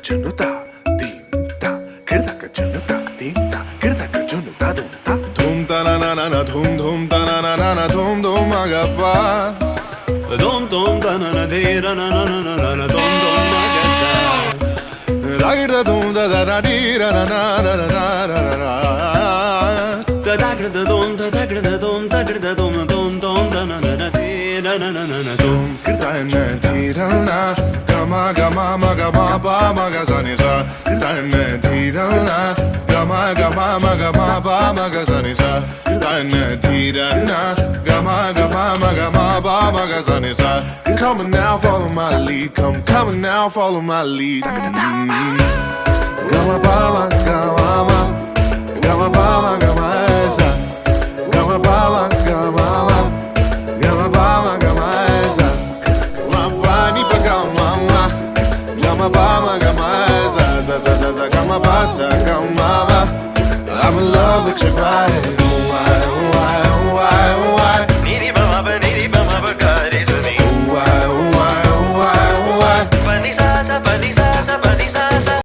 junuta, dimta, kirdaka junuta, dimta, kirdaka junuta, dumta, dumta na na na na, dum ta na na na na, dum agapa, dum ta na na de na na na na na, dum agasa, ragda dum da da da di ra na na na na na na, da da dum da da dum da da dum da na na na di na na na na dum kirta na di ra na. Gama gama maga ma ba maga zani sa dan di ra na gama gama maga ma ba maga zani sa dan di ra na gama gama maga ma ba maga zani sa. Come on now, follow my lead. Come on now, follow my lead. Gama ba ma gama ba ma gama sa gama ba ma gama gama sa ma ba ni ba gama. Gama ba gama za za gama ba sa gama ba. I'm in love with your body, oh my.